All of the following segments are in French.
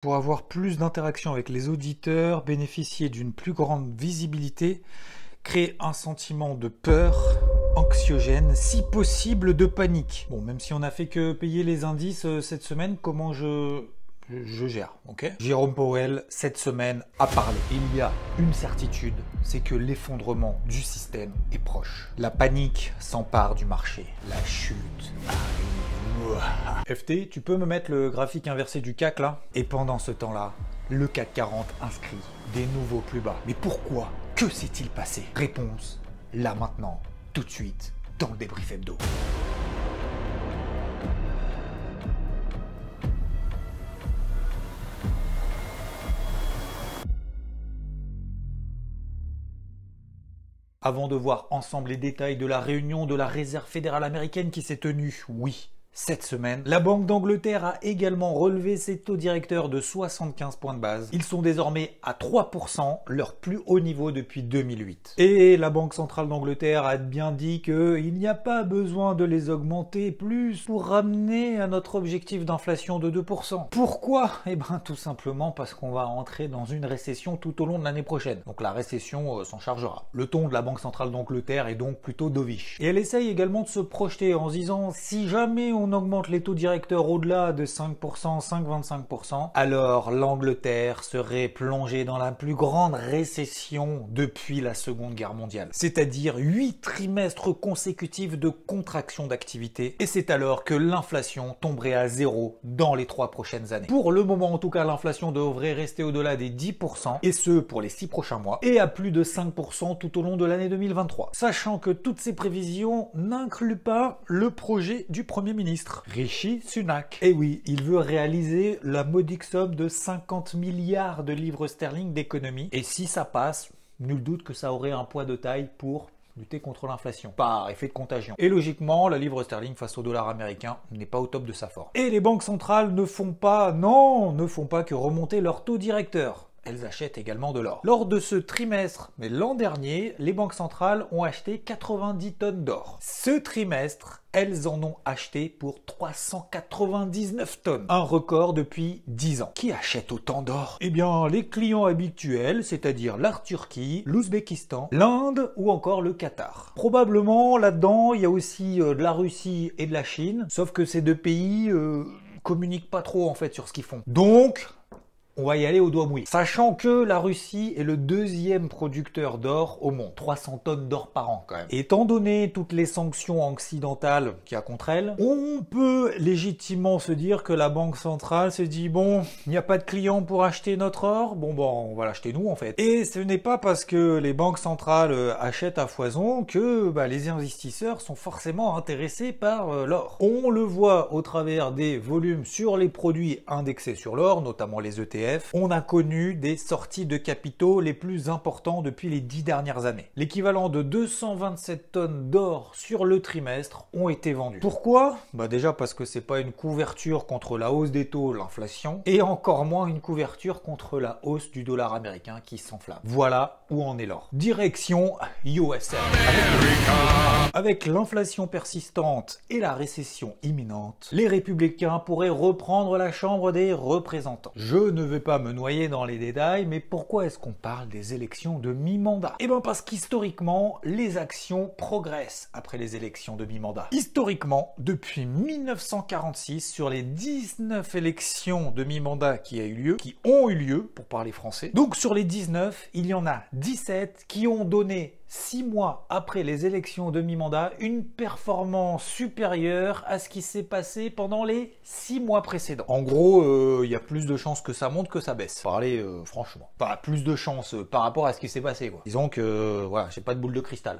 Pour avoir plus d'interaction avec les auditeurs, bénéficier d'une plus grande visibilité, créer un sentiment de peur, anxiogène, si possible de panique. Bon, même si on n'a fait que payer les indices cette semaine, comment je gère, ok? Jérôme Powell, cette semaine, a parlé. Il y a une certitude, c'est que l'effondrement du système est proche. La panique s'empare du marché. La chute arrive. FT, tu peux me mettre le graphique inversé du CAC là? Et pendant ce temps-là, le CAC 40 inscrit des nouveaux plus bas. Mais pourquoi? Que s'est-il passé? Réponse, là maintenant, tout de suite, dans le débrief hebdo. Avant de voir ensemble les détails de la réunion de la Réserve fédérale américaine qui s'est tenue, oui, cette semaine, la Banque d'Angleterre a également relevé ses taux directeurs de 75 points de base. Ils sont désormais à 3%, leur plus haut niveau depuis 2008. Et la Banque centrale d'Angleterre a bien dit qu'il n'y a pas besoin de les augmenter plus pour ramener à notre objectif d'inflation de 2%. Pourquoi? Eh bien tout simplement parce qu'on va entrer dans une récession tout au long de l'année prochaine. Donc la récession s'en chargera. Le ton de la Banque centrale d'Angleterre est donc plutôt dovish. Et elle essaye également de se projeter en se disant si jamais on augmente les taux directeurs au-delà de 5%, 5,25%, alors l'Angleterre serait plongée dans la plus grande récession depuis la Seconde Guerre mondiale. C'est-à-dire 8 trimestres consécutifs de contraction d'activité, et c'est alors que l'inflation tomberait à zéro dans les 3 prochaines années. Pour le moment en tout cas, l'inflation devrait rester au-delà des 10%, et ce pour les 6 prochains mois, et à plus de 5% tout au long de l'année 2023. Sachant que toutes ces prévisions n'incluent pas le projet du Premier ministre, Rishi Sunak. Et oui, il veut réaliser la modique somme de 50 milliards de livres sterling d'économie. Et si ça passe, nul doute que ça aurait un poids de taille pour lutter contre l'inflation, par effet de contagion. Et logiquement, la livre sterling face au dollar américain n'est pas au top de sa forme. Et les banques centrales ne font pas que remonter leur taux directeur. Elles achètent également de l'or. Lors de ce trimestre, mais l'an dernier, les banques centrales ont acheté 90 tonnes d'or. Ce trimestre, elles en ont acheté pour 399 tonnes. Un record depuis 10 ans. Qui achète autant d'or? Eh bien, les clients habituels, c'est-à-dire la Turquie, l'Ouzbékistan, l'Inde ou encore le Qatar. Probablement, là-dedans, il y a aussi de la Russie et de la Chine, sauf que ces deux pays communiquent pas trop en fait sur ce qu'ils font. Donc, on va y aller au doigt mouillé. Sachant que la Russie est le deuxième producteur d'or au monde. 300 tonnes d'or par an quand même. Et étant donné toutes les sanctions occidentales qu'il y a contre elle, on peut légitimement se dire que la banque centrale se dit bon, il n'y a pas de clients pour acheter notre or, bon on va l'acheter nous en fait. Et ce n'est pas parce que les banques centrales achètent à foison que les investisseurs sont forcément intéressés par l'or. On le voit au travers des volumes sur les produits indexés sur l'or, notamment les ETF. On a connu des sorties de capitaux les plus importants depuis les 10 dernières années. L'équivalent de 227 tonnes d'or sur le trimestre ont été vendus. Pourquoi? Déjà parce que c'est pas une couverture contre la hausse des taux, l'inflation, et encore moins une couverture contre la hausse du dollar américain qui s'enflamme. Voilà où en est l'or. Direction USA. Avec l'inflation persistante et la récession imminente, les républicains pourraient reprendre la Chambre des représentants. Je ne vais pas me noyer dans les détails, mais pourquoi est-ce qu'on parle des élections de mi-mandat? Eh bien parce qu'historiquement, les actions progressent après les élections de mi-mandat. Historiquement, depuis 1946, sur les 19 élections de mi-mandat qui ont eu lieu, pour parler français, donc sur les 19, il y en a 17 qui ont donné 6 mois après les élections de mi-mandat, une performance supérieure à ce qui s'est passé pendant les 6 mois précédents. En gros, il y a plus de chances que ça monte que ça baisse. Parler franchement. Pas plus de chances par rapport à ce qui s'est passé, quoi. Disons que, voilà, j'ai pas de boule de cristal.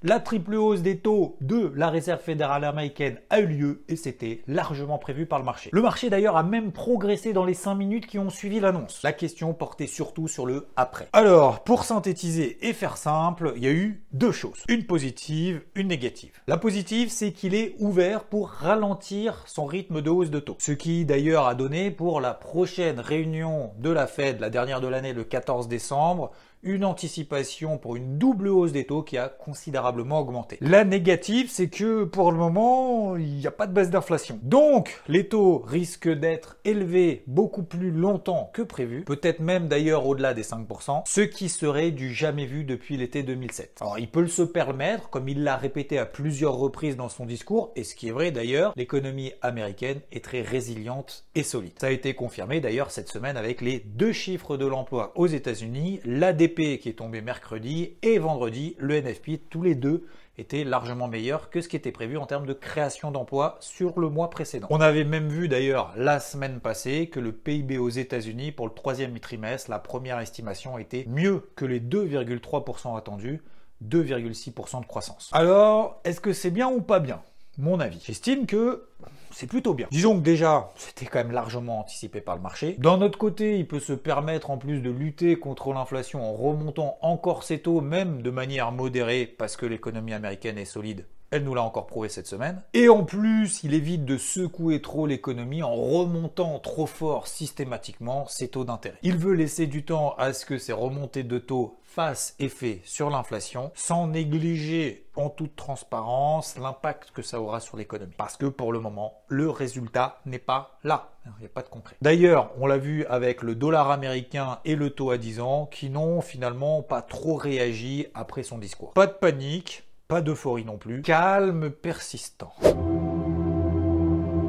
La triple hausse des taux de la Réserve fédérale américaine a eu lieu et c'était largement prévu par le marché. Le marché d'ailleurs a même progressé dans les 5 minutes qui ont suivi l'annonce. La question portait surtout sur le après. Alors, pour synthétiser et faire simple, il y a eu deux choses. Une positive, une négative. La positive, c'est qu'il est ouvert pour ralentir son rythme de hausse de taux. Ce qui d'ailleurs a donné pour la prochaine réunion de la Fed, la dernière de l'année, le 14 décembre, une anticipation pour une double hausse des taux qui a considérablement augmenté. La négative, c'est que pour le moment, il n'y a pas de baisse d'inflation. Donc, les taux risquent d'être élevés beaucoup plus longtemps que prévu, peut-être même d'ailleurs au-delà des 5%, ce qui serait du jamais vu depuis l'été 2007. Alors, il peut se permettre, comme il l'a répété à plusieurs reprises dans son discours, et ce qui est vrai d'ailleurs, l'économie américaine est très résiliente et solide. Ça a été confirmé d'ailleurs cette semaine avec les 2 chiffres de l'emploi aux États-Unis, l'ADP qui est tombé mercredi et vendredi, le NFP, tous les deux étaient largement meilleurs que ce qui était prévu en termes de création d'emplois sur le mois précédent. On avait même vu d'ailleurs la semaine passée que le PIB aux États-Unis pour le 3e trimestre, la première estimation était mieux que les 2,3% attendus, 2,6% de croissance. Alors, est-ce que c'est bien ou pas bien ? Mon avis. J'estime que c'est plutôt bien. Disons que déjà, c'était quand même largement anticipé par le marché. D'un autre côté, il peut se permettre en plus de lutter contre l'inflation en remontant encore ses taux, même de manière modérée, parce que l'économie américaine est solide. Elle nous l'a encore prouvé cette semaine. Et en plus, il évite de secouer trop l'économie en remontant trop fort systématiquement ses taux d'intérêt. Il veut laisser du temps à ce que ces remontées de taux fassent effet sur l'inflation, sans négliger en toute transparence l'impact que ça aura sur l'économie. Parce que pour le moment, le résultat n'est pas là. Il n'y a pas de concret. D'ailleurs, on l'a vu avec le dollar américain et le taux à 10 ans qui n'ont finalement pas trop réagi après son discours. Pas de panique. Pas d'euphorie non plus, calme persistant.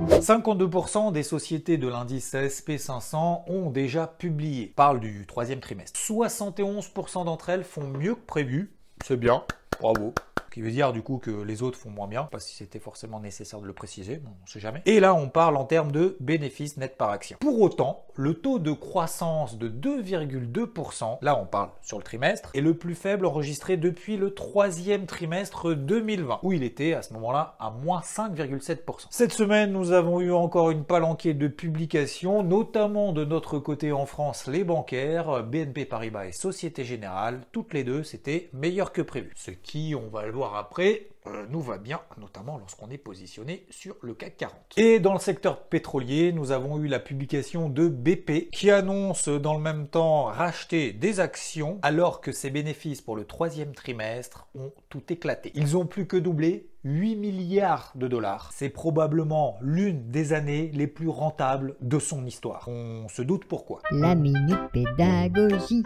52% des sociétés de l'indice SP500 ont déjà publié. Parle du 3e trimestre. 71% d'entre elles font mieux que prévu. C'est bien, bravo. Ce qui veut dire du coup que les autres font moins bien, pas si c'était forcément nécessaire de le préciser, on ne sait jamais. Et là on parle en termes de bénéfices nets par action. Pour autant, le taux de croissance de 2,2%, là on parle sur le trimestre, est le plus faible enregistré depuis le 3e trimestre 2020, où il était à ce moment-là à moins 5,7%. Cette semaine, nous avons eu encore une palanquée de publications, notamment de notre côté en France, les bancaires, BNP Paribas et Société Générale, toutes les deux, c'était meilleur que prévu. Ce qui, on va le voir après, nous va bien, notamment lorsqu'on est positionné sur le CAC 40. Et dans le secteur pétrolier, nous avons eu la publication de BP qui annonce dans le même temps racheter des actions alors que ses bénéfices pour le 3e trimestre ont tout éclaté. Ils ont plus que doublé, 8 milliards de dollars. C'est probablement l'une des années les plus rentables de son histoire. On se doute pourquoi. La minute pédagogie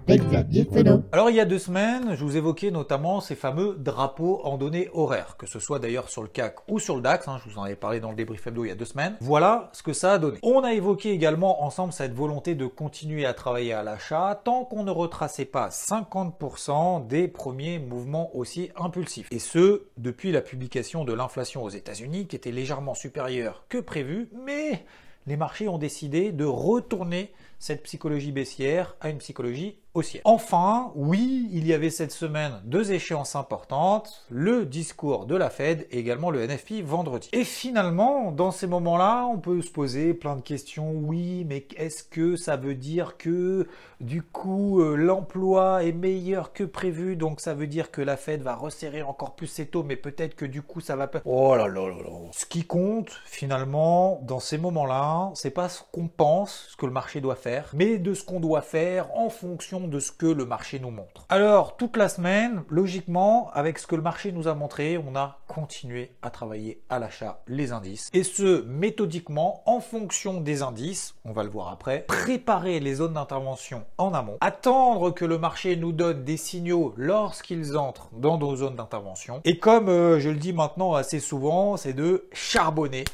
avec Xavier Fenot. Alors il y a 2 semaines, je vous évoquais notamment ces fameux drapeaux en données horaires, que ce soit d'ailleurs sur le CAC ou sur le DAX, je vous en avais parlé dans le débrief hebdo il y a 2 semaines. Voilà ce que ça a donné. On a évoqué également ensemble cette volonté de continuer à travailler à l'achat tant qu'on ne retraçait pas 50% des premiers mouvements aussi impulsifs. Et ce, depuis la publication de l'inflation aux États-Unis qui était légèrement supérieure que prévu, mais les marchés ont décidé de retourner cette psychologie baissière à une psychologie haussière. Enfin, oui, il y avait cette semaine 2 échéances importantes, le discours de la Fed et également le NFP vendredi. Et finalement, dans ces moments-là, on peut se poser plein de questions. Oui, mais est-ce que ça veut dire que du coup, l'emploi est meilleur que prévu, donc ça veut dire que la Fed va resserrer encore plus ses taux, mais peut-être que du coup, ça va pas... Oh là là là là. Ce qui compte, finalement, dans ces moments-là, c'est pas ce qu'on pense, ce que le marché doit faire, mais de ce qu'on doit faire en fonction de ce que le marché nous montre. Alors, toute la semaine, logiquement, avec ce que le marché nous a montré, on a continué à travailler à l'achat les indices. Et ce, méthodiquement, en fonction des indices, on va le voir après, préparer les zones d'intervention en amont, attendre que le marché nous donne des signaux lorsqu'ils entrent dans nos zones d'intervention. Et comme je le dis maintenant assez souvent, c'est de charbonner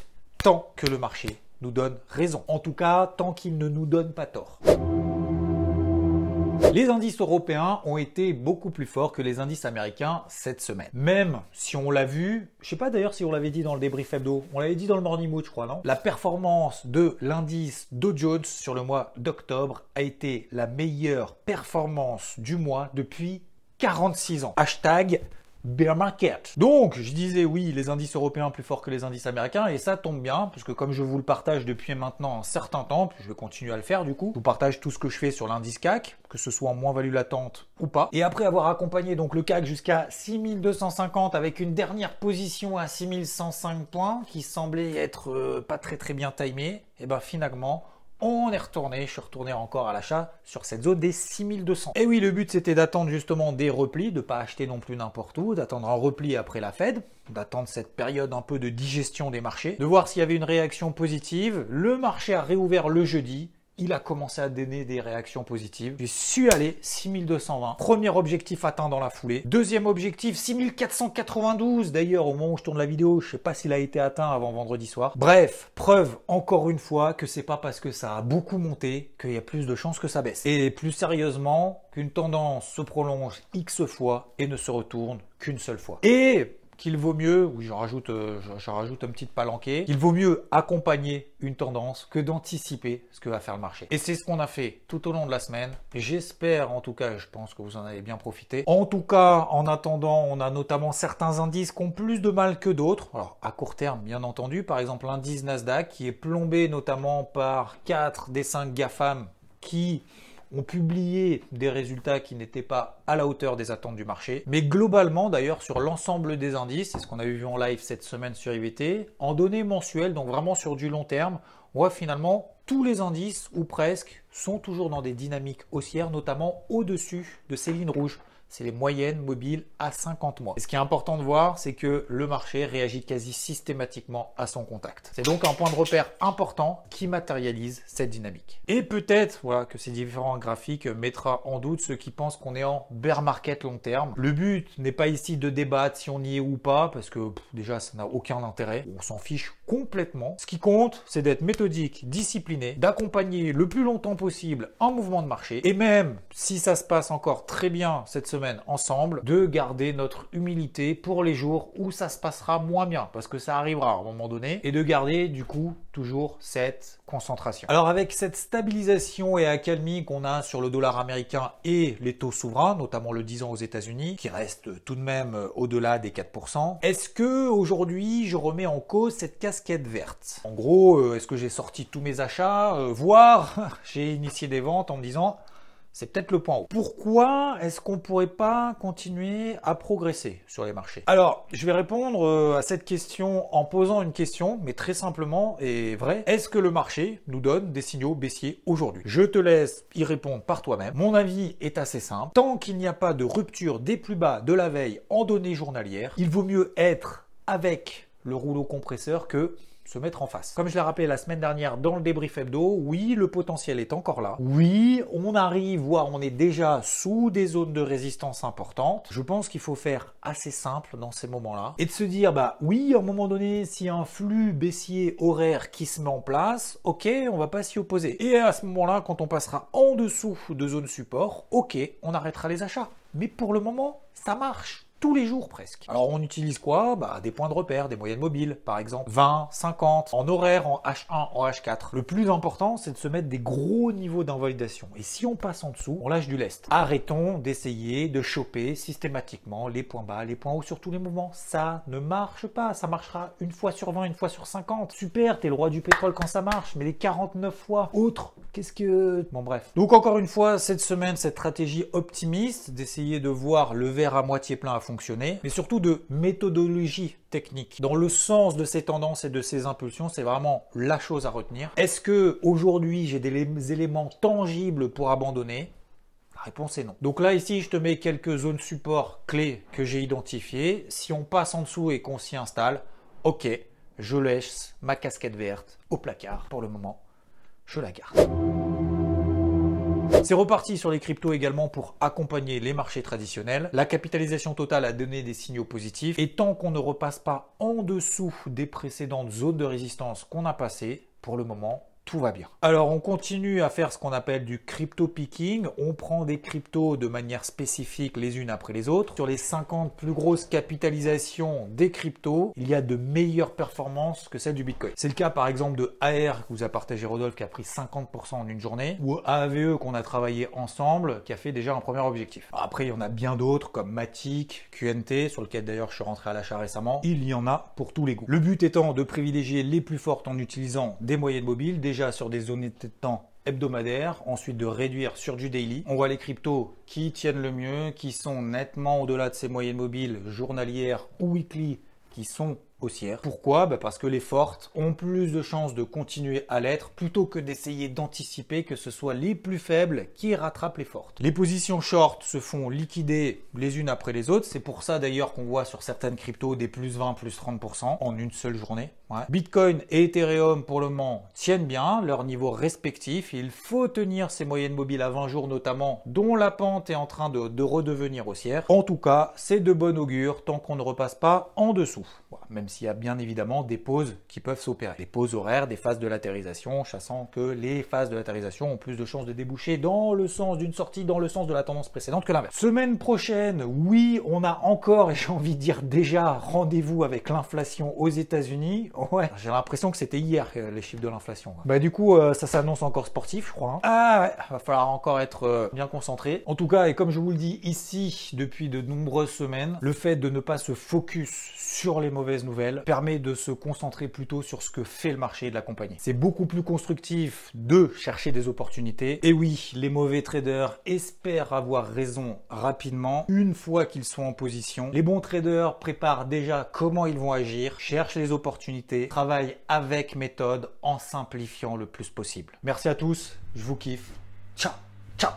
tant que le marché nous donne raison. En tout cas, tant qu'il ne nous donne pas tort. Les indices européens ont été beaucoup plus forts que les indices américains cette semaine. Même si on l'a vu, je sais pas d'ailleurs si on l'avait dit dans le débrief hebdo, on l'avait dit dans le Morning Mood je crois, non? La performance de l'indice Dow Jones sur le mois d'octobre a été la meilleure performance du mois depuis 46 ans. Hashtag bear market. Donc, je disais oui, les indices européens plus forts que les indices américains, et ça tombe bien, puisque comme je vous le partage depuis maintenant un certain temps, puis je vais continuer à le faire du coup, je vous partage tout ce que je fais sur l'indice CAC, que ce soit en moins-value latente ou pas. Et après avoir accompagné donc le CAC jusqu'à 6250 avec une dernière position à 6105 points, qui semblait être pas très bien timée, et ben finalement, on est retourné, je suis retourné encore à l'achat sur cette zone des 6200. Et oui, le but c'était d'attendre justement des replis, de ne pas acheter non plus n'importe où, d'attendre un repli après la Fed, d'attendre cette période un peu de digestion des marchés, de voir s'il y avait une réaction positive. Le marché a réouvert le jeudi. Il a commencé à donner des réactions positives. J'ai su aller 6220. Premier objectif atteint dans la foulée. Deuxième objectif 6492. D'ailleurs, au moment où je tourne la vidéo, je ne sais pas s'il a été atteint avant vendredi soir. Bref, preuve encore une fois que c'est pas parce que ça a beaucoup monté qu'il y a plus de chances que ça baisse. Et plus sérieusement, qu'une tendance se prolonge X fois et ne se retourne qu'une seule fois. Et qu'il vaut mieux, oui, j'en rajoute un petit palanqué, qu'il vaut mieux accompagner une tendance que d'anticiper ce que va faire le marché. Et c'est ce qu'on a fait tout au long de la semaine. J'espère, en tout cas, je pense que vous en avez bien profité. En tout cas, en attendant, on a notamment certains indices qui ont plus de mal que d'autres. Alors, à court terme, bien entendu, par exemple, l'indice Nasdaq qui est plombé notamment par 4 des 5 GAFAM qui ont publié des résultats qui n'étaient pas à la hauteur des attentes du marché. Mais globalement, d'ailleurs, sur l'ensemble des indices, c'est ce qu'on a vu en live cette semaine sur IVT, en données mensuelles, donc vraiment sur du long terme, on voit finalement tous les indices, ou presque, sont toujours dans des dynamiques haussières, notamment au-dessus de ces lignes rouges. C'est les moyennes mobiles à 50 mois. Et ce qui est important de voir, c'est que le marché réagit quasi systématiquement à son contact. C'est donc un point de repère important qui matérialise cette dynamique. Et peut-être voilà, que ces différents graphiques mettra en doute ceux qui pensent qu'on est en bear market long terme. Le but n'est pas ici de débattre si on y est ou pas, parce que déjà ça n'a aucun intérêt. On s'en fiche complètement. Ce qui compte, c'est d'être méthodique, discipliné, d'accompagner le plus longtemps possible un mouvement de marché. Et même si ça se passe encore très bien cette semaine ensemble, de garder notre humilité pour les jours où ça se passera moins bien, parce que ça arrivera à un moment donné, et de garder du coup toujours cette concentration. Alors avec cette stabilisation et accalmie qu'on a sur le dollar américain et les taux souverains, notamment le 10 ans aux États-Unis, qui reste tout de même au-delà des 4%, est-ce que aujourd'hui je remets en cause cette casquette verte? En gros, est-ce que j'ai sorti tous mes achats, voire j'ai initié des ventes en me disant c'est peut-être le point haut. Pourquoi est-ce qu'on ne pourrait pas continuer à progresser sur les marchés? Alors, je vais répondre à cette question en posant une question, mais très simplement et vrai. Est-ce que le marché nous donne des signaux baissiers aujourd'hui? Je te laisse y répondre par toi-même. Mon avis est assez simple. Tant qu'il n'y a pas de rupture des plus bas de la veille en données journalières, il vaut mieux être avec le rouleau compresseur que se mettre en face. Comme je l'ai rappelé la semaine dernière dans le débrief hebdo, oui, le potentiel est encore là. Oui, on arrive, voire on est déjà sous des zones de résistance importantes. Je pense qu'il faut faire assez simple dans ces moments-là et de se dire, bah oui, à un moment donné, s'il y a un flux baissier horaire qui se met en place, ok, on va pas s'y opposer. Et à ce moment-là, quand on passera en dessous de zone support, ok, on arrêtera les achats. Mais pour le moment, ça marche. Tous les jours presque. Alors on utilise quoi? Des points de repère, des moyennes mobiles par exemple, 20, 50, en horaire, en H1, en H4. Le plus important c'est de se mettre des gros niveaux d'invalidation. Et si on passe en dessous, on lâche du lest. Arrêtons d'essayer de choper systématiquement les points bas, les points hauts sur tous les mouvements. Ça ne marche pas, ça marchera une fois sur 20, une fois sur 50. Super, t'es le roi du pétrole quand ça marche, mais les 49 fois autres, qu'est-ce que... Bon bref. Donc encore une fois, cette semaine, cette stratégie optimiste d'essayer de voir le verre à moitié plein à fonctionner, mais surtout de méthodologie technique. Dans le sens de ces tendances et de ces impulsions, c'est vraiment la chose à retenir. Est-ce que aujourd'hui j'ai des éléments tangibles pour abandonner? La réponse est non. Donc là, ici, je te mets quelques zones support clés que j'ai identifiées. Si on passe en dessous et qu'on s'y installe, ok, je laisse ma casquette verte au placard. Pour le moment, je la garde. C'est reparti sur les cryptos également pour accompagner les marchés traditionnels. La capitalisation totale a donné des signaux positifs et tant qu'on ne repasse pas en dessous des précédentes zones de résistance qu'on a passées, pour le moment, tout va bien. Alors on continue à faire ce qu'on appelle du crypto picking. On prend des cryptos de manière spécifique les unes après les autres. Sur les 50 plus grosses capitalisations des cryptos, il y a de meilleures performances que celles du Bitcoin. C'est le cas par exemple de AR que vous a partagé Rodolphe qui a pris 50% en une journée, ou AAVE qu'on a travaillé ensemble qui a fait déjà un premier objectif. Après il y en a bien d'autres comme Matic, QNT sur lequel d'ailleurs je suis rentré à l'achat récemment. Il y en a pour tous les goûts. Le but étant de privilégier les plus fortes en utilisant des moyennes mobiles, déjà sur des zones de temps hebdomadaires, ensuite de réduire sur du daily. On voit les cryptos qui tiennent le mieux, qui sont nettement au-delà de ces moyennes mobiles journalières ou weekly, qui sont haussière. Pourquoi? Parce que les fortes ont plus de chances de continuer à l'être plutôt que d'essayer d'anticiper que ce soit les plus faibles qui rattrapent les fortes. Les positions short se font liquider les unes après les autres. C'est pour ça d'ailleurs qu'on voit sur certaines cryptos des plus 20, plus 30% en une seule journée. Ouais. Bitcoin et Ethereum pour le moment tiennent bien leur niveau respectif. Il faut tenir ces moyennes mobiles à 20 jours notamment, dont la pente est en train de redevenir haussière. En tout cas, c'est de bon augure tant qu'on ne repasse pas en dessous. Voilà. Même s'il y a bien évidemment des pauses qui peuvent s'opérer. Des pauses horaires, des phases de latérisation, sachant que les phases de latérisation ont plus de chances de déboucher dans le sens d'une sortie, dans le sens de la tendance précédente que l'inverse. Semaine prochaine, oui, on a encore, et j'ai envie de dire déjà, rendez-vous avec l'inflation aux États-Unis. Ouais, j'ai l'impression que c'était hier les chiffres de l'inflation. Du coup, ça s'annonce encore sportif, je crois. Hein. Ah ouais, va falloir encore être bien concentré. En tout cas, et comme je vous le dis ici depuis de nombreuses semaines, le fait de ne pas se focus sur les mauvaises nouvelles permet de se concentrer plutôt sur ce que fait le marché et de l'accompagner. C'est beaucoup plus constructif de chercher des opportunités. Et oui, les mauvais traders espèrent avoir raison rapidement une fois qu'ils sont en position. Les bons traders préparent déjà comment ils vont agir, cherchent les opportunités, travaillent avec méthode en simplifiant le plus possible. Merci à tous, je vous kiffe. Ciao!